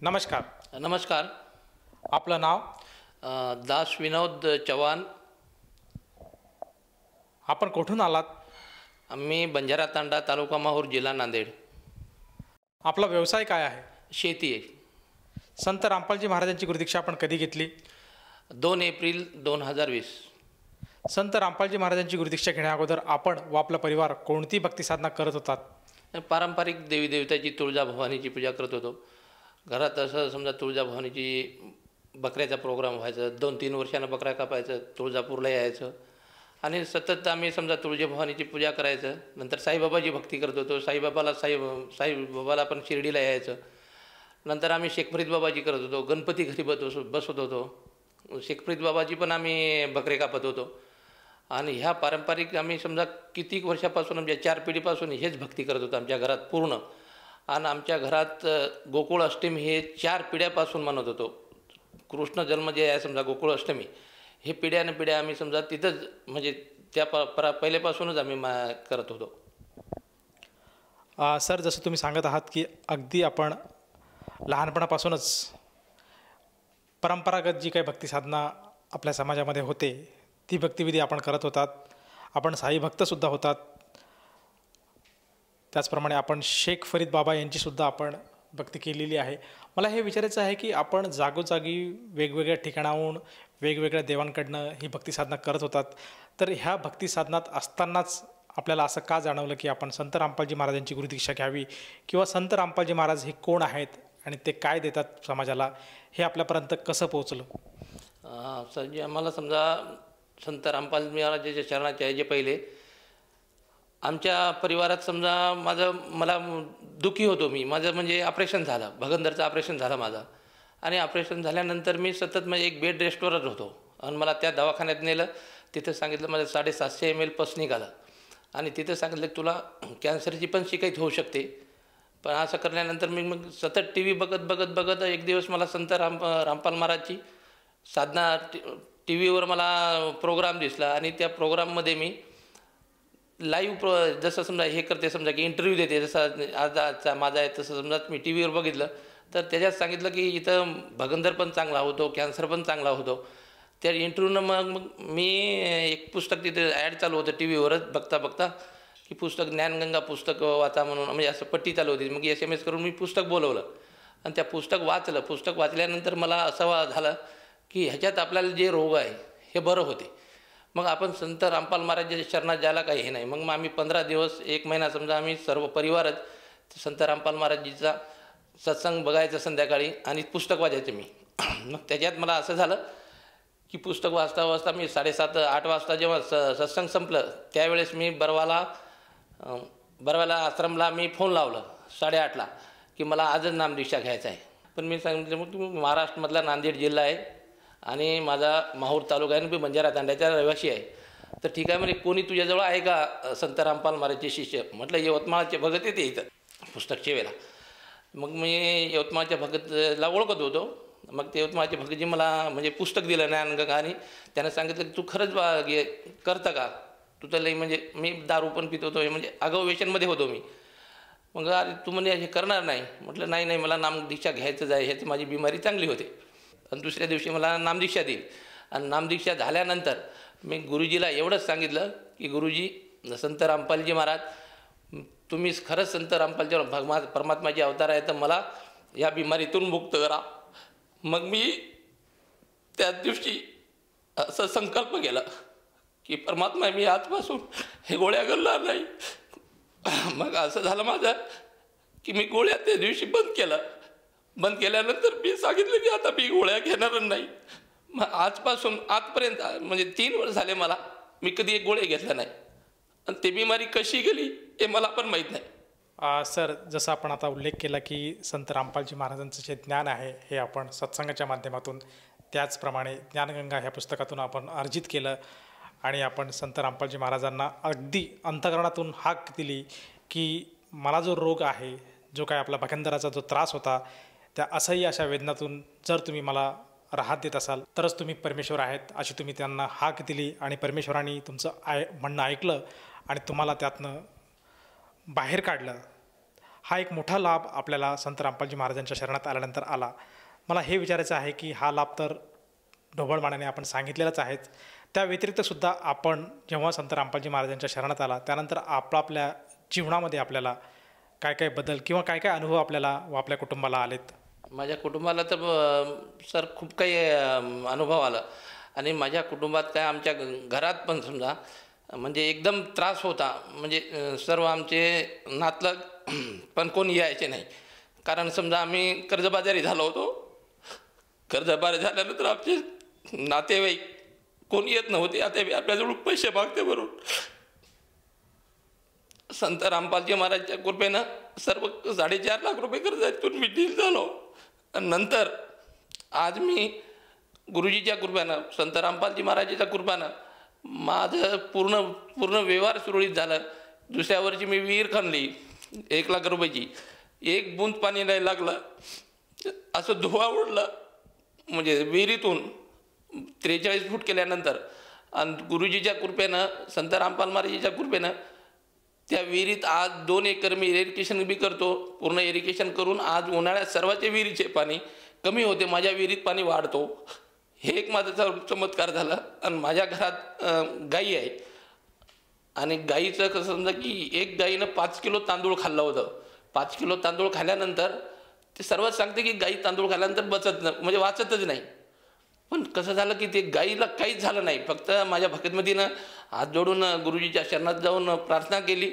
नमस्कार. नमस्कार. आपलं नाव? दास विनोद चव्हाण. आपण कुठून आलात? आम्ही बंजारा तांडा, तालुका माहूर, जिल्हा नांदेड. आपला व्यवसाय काय आहे? शेती आहे. संत रामपालजी महाराजांची गुरुदीक्षा आपण कधी घेतली? 2 एप्रिल 2020. संत रामपालजी महाराजांची गुरुदीक्षा घेण्या अगोदर आपण व आपला परिवार कोणती भक्ती साधना करत होतात? पारंपरिक देवी देवताची तुळजाभवानीची पूजा करत होतो. घरात असं समजा तुळजाभवानीची बकऱ्याचा प्रोग्राम व्हायचा. 2-3 वर्षानं बकरा कापायचं, तुळजापूरला यायचं आणि सतत आम्ही समजा तुळजाभवानीची पूजा करायचं. नंतर साईबाबाची भक्ती करत होतो. साईबाबाला पण शिर्डीला यायचं. नंतर आम्ही शेख फरीद बाबाची करत होतो. गणपती घरी बसवत होतो. शेख फरीद बाबाची पण आम्ही बकरे कापत होतो. आणि ह्या पारंपरिक आम्ही समजा कितीक वर्षापासून आमच्या 4 पिढीपासून हेच भक्ती करत होतो आमच्या घरात पूर्ण. आणि आमच्या घरात गोकुळ अष्टमी हे 4 पिढ्यापासून म्हणत होतो. कृष्ण जन्म जे आहे समजा गोकुळ अष्टमी हे पिढ्यानं पिढ्या आम्ही समजा तिथंच म्हणजे त्या पहिल्यापासूनच आम्ही करत होतो. सर, जसं तुम्ही सांगत आहात की अगदी आपण लहानपणापासूनच परंपरागत जी काही भक्ती साधना आपल्या समाजामध्ये होते ती भक्तिविधी आपण करत होतात. आपण साई भक्तसुद्धा होतात. त्याचप्रमाणे आपण शेख फरीद बाबा यांचीसुद्धा आपण भक्ती केलेली आहे. मला हे विचारायचं आहे की आपण जागोजागी वेगवेगळ्या ठिकाणाहून वेगवेगळ्या देवांकडनं ही भक्ती साधना करत होतात. तर ह्या भक्ती साधनात असतानाच आपल्याला असं का जाणवलं की आपण संत रामपालजी महाराजांची गुरुदीक्षा घ्यावी किंवा संत रामपालजी महाराज हे कोण आहेत आणि ते काय देतात समाजाला, हे आपल्यापर्यंत कसं पोहोचलं? सर, आम्हाला समजा संत रामपाल महाराजांच्या चरणाचे आहे जे पहिले आमच्या परिवारात समजा मला दुःखी होतो मी. माझं म्हणजे ऑपरेशन झालं, भगंदरचं ऑपरेशन झालं माझं. आणि ऑपरेशन झाल्यानंतर मी सतत म्हणजे एक बेड रेस्टोरंट होतो. आणि मला त्या दवाखान्यात नेलं. तिथं सांगितलं माझं 750 ml पस निघालं. आणि तिथं सांगितलं की तुला कॅन्सरची पण शिकायत होऊ शकते. पण असं करल्यानंतर मी मग सतत टी व्ही बघत एक दिवस मला संत रामपाल महाराजची साधना टी व्हीवर मला प्रोग्राम दिसला. आणि त्या प्रोग्राममध्ये मी लाईव्ह जसं समजा हे करते, समजा की इंटरव्ह्यू देते, जसं आजचा माझा आहे तसं समजा मी टी व्हीवर बघितलं. तर त्याच्यात सांगितलं की इथं भगंदर पण चांगला होतो, कॅन्सर पण चांगला होतो. त्या इंटरव्ह्यूनं मग मी एक पुस्तक तिथे ॲड चालू होतं टी व्हीवरच बघता की पुस्तक ज्ञानगंगा पुस्तक वाचा म्हणून, म्हणजे असं पट्टी चालू होती. मग SMS करून मी पुस्तक बोलवलं आणि त्या पुस्तक वाचलं. पुस्तक वाचल्यानंतर मला असं झालं की ह्याच्यात आपल्याला जे रोग आहे हे बरं होते. मग आपण संत रामपाल महाराजांच्या चरणात जायला काही हे नाही. मग आम्ही 15 दिवस 1 महिना समजा आम्ही सर्व परिवारच संत रामपाल महाराजजीचा सत्संग बघायचं संध्याकाळी आणि पुस्तक वाचायचं मी. मग त्याच्यात मला असं झालं की पुस्तक वाचता मी 7:30-8 वाजता जेव्हा सत्संग संपलं त्यावेळेस मी बरवाला आश्रमला मी फोन लावलं 8:30ला की मला आजच नामदीक्षा घ्यायचा आहे. पण मी सांगितलं मग तुम्ही महाराष्ट्रामधला नांदेड जिल्हा आहे आणि माझा माहूर तालुका आहे आणि मी बंजारा तांड्याचा रहिवासी आहे. तर ठीक आहे, म्हणजे कोणी तुझ्याजवळ आहे का संत रामपाल महाराजचे शिष्य? म्हटलं यवतमाळचे भगत येते इथं पुस्तकच्या वेळेला. मग मी यवतमाळच्या भगतला ओळखत होतो. मग ते यवतमाळचे भगतजी मला म्हणजे पुस्तक दिलं ज्ञानगंगा आणि त्यानं सांगितलं की तू खरंच करतं का? तू तर लई म्हणजे मी दारू पण पित होतो, म्हणजे आगाऊ व्यसनमध्ये होतो मी. मग अरे तू म्हणजे हे करणार नाही? म्हटलं नाही मला नामदीक्षा घ्यायचंच आहे, ह्याची माझी बिमारी चांगली होते. आणि दुसऱ्या दिवशी मला नामदीक्षा दिली. आणि नामदीक्षा झाल्यानंतर मी गुरुजीला एवढंच सांगितलं की गुरुजी, संत रामपालजी महाराज तुम्ही खरंच संत रामपालजी परमात्माचे अवतार आहे, तर मला या बिमारीतून मुक्त करा. मग मी त्याच दिवशी असं संकल्प केला की परमात्मा मी आजपासून हे गोळ्या घालणार नाही. मग असं झालं माझं की मी गोळ्या त्या दिवशी बंद केल्यानंतर मी सांगितलं की आता मी गोळ्या घेणारच नाही. मग आजपासून आजपर्यंत म्हणजे 3 वर्ष झाले मी कधी एक गोळ्या घेतल्या नाही. आणि ती बिमारी कशी गेली हे मला पण माहीत नाही. सर, जसं आपण आता उल्लेख केला की संत रामपालजी महाराजांचं जे ज्ञान आहे हे आपण सत्संगाच्या माध्यमातून, त्याचप्रमाणे ज्ञानगंगा ह्या पुस्तकातून आपण अर्जित केलं आणि आपण संत रामपालजी महाराजांना अगदी अंतःकरणातून हाक दिली की मला जो रोग आहे, जो काय आपला भगंदराचा जो त्रास होता, त्या असह्य अशा वेदनातून जर तुम्ही मला राहत देत असाल तरच तुम्ही परमेश्वर आहेत, अशी तुम्ही त्यांना हाक दिली. आणि परमेश्वराने तुमचं म्हणणं ऐकलं आणि तुम्हाला त्यातनं बाहेर काढलं. हा एक मोठा लाभ आपल्याला संत रामपालजी महाराजांच्या शरणात आल्यानंतर आला. मला हे विचारायचं आहे की हा लाभ तर ढोबळमानाने आपण सांगितलेलाच आहेच. त्या व्यतिरिक्तसुद्धा आपण जेव्हा संत रामपालजी महाराजांच्या शरणात आला त्यानंतर आपापल्या जीवनामध्ये आपल्याला काय काय बदल किंवा काय काय अनुभव आपल्याला व आपल्या कुटुंबाला आलेत? माझ्या कुटुंबाला तर सर खूप काही अनुभव आला. आणि माझ्या कुटुंबात काय आमच्या घरात पण समजा म्हणजे एकदम त्रास होता. म्हणजे सर्व आमचे नातलग पण कोणी यायचे नाही. कारण समजा आम्ही कर्जबाजारी झालो होतो. कर्जबाजारी झाल्यानंतर आमचे नातेवाईक कोणी येत नव्हते. आता आपल्याजवळ पैसे मागते बरोबर. संत रामपालजी महाराजच्या कृपेनं सर्व 4.5 लाख रुपये कर्जातून मी डील झालो. आणि नंतर आज मी गुरुजीच्या कृपेनं संत रामपालजी महाराजाच्या कृपेनं माझं पूर्ण व्यवहार सुरळीत झालं. दुसऱ्या वर्षी मी विहीर खणली 1 लाख रुपयाची. एक बूंद पाणी नाही लागलं. असं धुवा उडलं म्हणजे विहिरीतून 43 फूट केल्यानंतर. आणि गुरुजीच्या कृपेनं संत रामपाल महाराजाच्या कृपेनं त्या विहिरीत आज 2 एकर मी इरिगेशन बी करतो. पूर्ण इरिगेशन करून आज उन्हाळ्यात सर्वांच्या विहिरीचे पाणी कमी होते, माझ्या विहिरीत पाणी वाढतो. हे एक माझा चमत्कार झाला. आणि माझ्या घरात गाई आहे. आणि गाईचं कसं समजा की एक गाईनं 5 किलो तांदूळ खाल्लं होतं. 5 किलो तांदूळ खाल्ल्यानंतर ते सर्वच सांगते की गाई तांदूळ खाल्ल्यानंतर म्हणजे वाचतच नाही. पण कसं झालं की ते गाईला काहीच झालं नाही. फक्त माझ्या भक्तमतीनं हात जोडून गुरुजीच्या शरणात जाऊन प्रार्थना केली.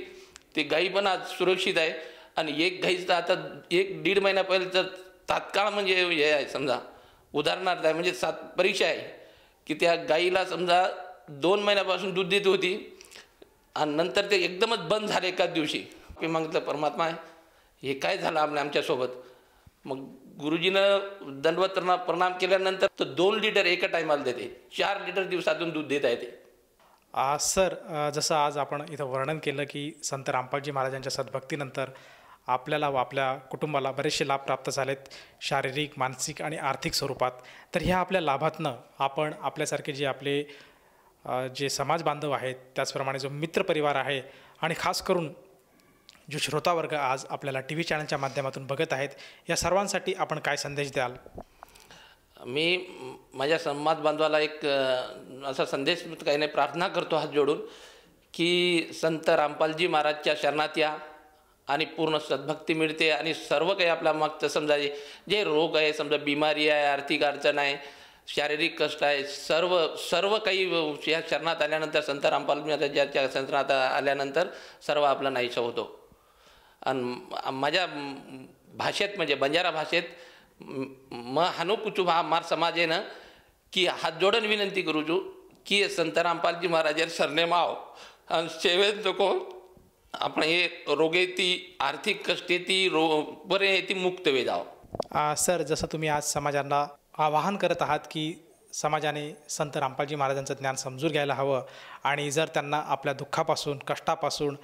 ते गाई पण आज सुरक्षित आहे. आणि एक गाईचं आता 1-1.5 महिना पहिले तर तात्काळ म्हणजे हे आहे समजा उदाहरणार्थ आहे म्हणजे परीक्षा आहे की त्या गाईला समजा 2 महिन्यापासून दूध देत होती आणि नंतर ते एकदमच बंद झाले एकाच दिवशी. मी म्हटलं परमात्मा आहे हे काय झालं आमच्यासोबत. मग गुरुजीनं दंडवत प्रणाम केल्यानंतर तर 2 लिटर एका टायमाला देते. 4 लिटर दिवसातून दूध देता येते. सर, जसं आज आपण इथं वर्णन केलं की संत रामपालजी महाराजांच्या सद्भक्तीनंतर आपल्याला व आपल्या कुटुंबाला बरेचसे लाभ प्राप्त झालेत, शारीरिक, मानसिक आणि आर्थिक स्वरूपात. तर ह्या आपल्या लाभातनं आपण आपल्यासारखे जे आपले जे समाज बांधव आहेत, त्याचप्रमाणे जो मित्रपरिवार आहे आणि खास करून जो श्रोतावर्ग आज आपल्याला टी व्ही चॅनलच्या माध्यमातून बघत आहेत, या सर्वांसाठी आपण काय संदेश द्याल? मी माझ्या समाज बांधवाला एक असा संदेश काही नाही प्रार्थना करतो हात जोडून की संत रामपालजी महाराजच्या शरणात या आणि पूर्ण सद्भक्ती मिळते. आणि सर्व काही आपल्या मागचं समजा जे रोग आहे समजा बिमारी आहे, आर्थिक अडचण आहे, शारीरिक कष्ट आहे, सर्व काही या शरणात आल्यानंतर संत रामपाल महाराजांच्या शरणात आल्यानंतर सर्व आपला नाहीसा होतो. आणि माझ्या भाषेत म्हणजे बंजारा भाषेत हानू कुचू मार समाजेनं की हात जोडून विनंती करू छू की संत रामपालजी महाराज सरने माव आणि सेवेत नको आपण हे रोगेती आर्थिक कष्टेती बरे ती मुक्त वे जाव. सर, जसं तुम्ही आज समाजाला आवाहन करत आहात की समाजाने संत रामपालजी महाराजांचं ज्ञान समजून घ्यायला हवं आणि जर त्यांना आपल्या दुःखापासून, कष्टापासून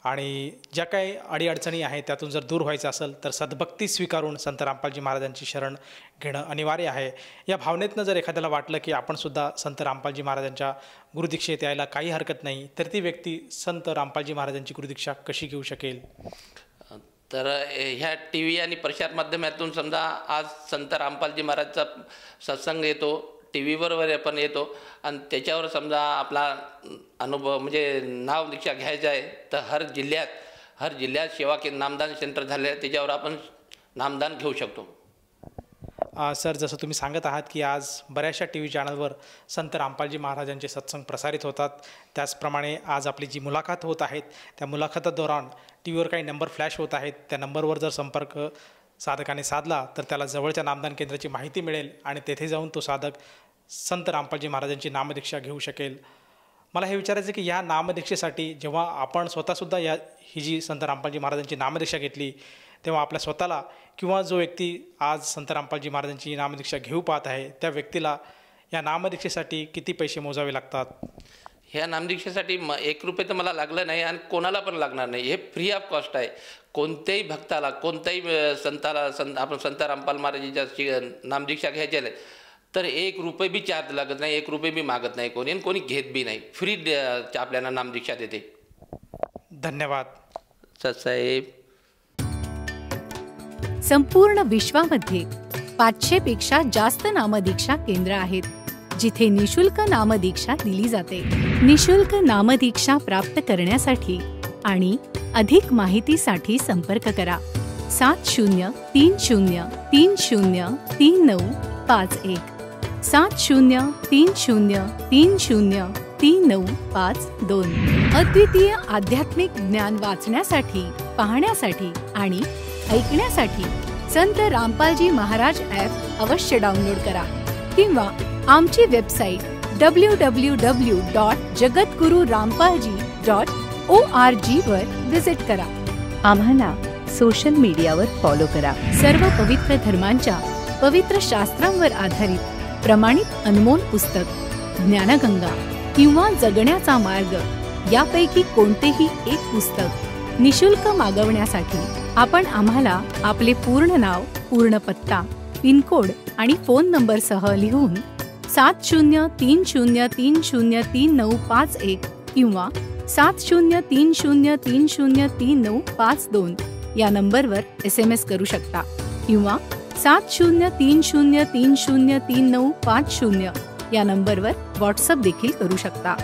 आणि ज्या काही अडीअडचणी आहेत त्यातून जर दूर व्हायचं असेल तर सद्भक्ती स्वीकारून संत रामपालजी महाराजांची शरण घेणं अनिवार्य आहे. या भावनेतनं जर एखाद्याला वाटलं की आपणसुद्धा संत रामपालजी महाराजांच्या गुरुदीक्षेत यायला काही हरकत नाही, तर ती व्यक्ती संत रामपालजी महाराजांची गुरुदीक्षा कशी घेऊ शकेल? तर ह्या टी व्ही आणि प्रसार माध्यमातून समजा आज संत रामपालजी महाराजचा सत्संग येतो, टी व्हीवर पण येतो आणि त्याच्यावर समजा आपला अनुभव म्हणजे नाव दीक्षा घ्यायचं आहे तर हर जिल्ह्यात सेवा केंद्र नामदान सेंटर झाले आहे, त्याच्यावर आपण नामदान घेऊ शकतो. सर, जसं तुम्ही सांगत आहात की आज बऱ्याचशा टी व्ही चॅनलवर संत रामपालजी महाराजांचे सत्संग प्रसारित होतात, त्याचप्रमाणे आज आपली जी मुलाखत होत आहेत त्या मुलाखतीदौरान टी व्हीवर काही नंबर फ्लॅश होत आहेत. त्या नंबरवर जर संपर्क साधकाने साधला तर त्याला जवळच्या नामदान केंद्राची माहिती मिळेल आणि तेथे जाऊन तो साधक संत रामपालजी महाराजांची नामदीक्षा घेऊ शकेल. मला हे विचारायचं की या नामदीक्षेसाठी जेव्हा आपण स्वतःसुद्धा ही जी संत रामपालजी महाराजांची नामदीक्षा घेतली तेव्हा आपल्या स्वतःला किंवा जो व्यक्ती आज संत रामपालजी महाराजांची नामदीक्षा घेऊ पाहत आहे त्या व्यक्तीला या नामदीक्षेसाठी किती पैसे मोजावे लागतात? ह्या नामदीक्षेसाठी 1 रुपये तर मला लागलं नाही आणि कोणाला पण लागणार नाही. हे फ्री ऑफ कॉस्ट आहे. कोणत्याही भक्ताला, कोणत्याही संताला आपण संत रामपाल महाराजांच्या नामदीक्षा घ्यायच्या तर 1 रुपये बी चार्ज लागत नाही, 1 रुपये बी मागत नाही कोणी आणि कोणी घेत बी नाही. फ्री आपल्याला नामदीक्षा देते. धन्यवाद साहेब. संपूर्ण विश्वामध्ये 500 पेक्षा जास्त नामदीक्षा केंद्र आहेत, जिथे निशुल्क नामदीक्षा दिली जाते। निशुल्क नामदीक्षा प्राप्त करण्यासाठी आणि अधिक माहितीसाठी संपर्क करा 7030303951 7030303952। अद्वितीय आध्यात्मिक ज्ञान वाचण्यासाठी, पाहण्यासाठी आणि ऐकण्यासाठी संत रामपालजी महाराज ॲप अवश्य डाउनलोड करा किंवा आमची वेबसाईट www.jagatgururampalji.org वर विजिट करा। आम्हाला सोशल मीडियावर फॉलो करा। सर्व पवित्र धर्मांच्या पवित्र शास्त्रांवर आधारित प्रमाणित अनमोल पुस्तक ज्ञानगंगा किंवा जगण्याचा मार्ग यापैकी कोणतेही एक पुस्तक निशुल्क मागवण्यासाठी आपण आम्हाला आपले पूर्ण नाव, पूर्ण पत्ता, पिनकोड आणि फोन नंबरसह लिहून 7030303951 किंवा 7030303952 या नंबरवर SMS करू शकता किंवा 7030303950 या नंबरवर व्हॉट्सअप देखील करू शकता।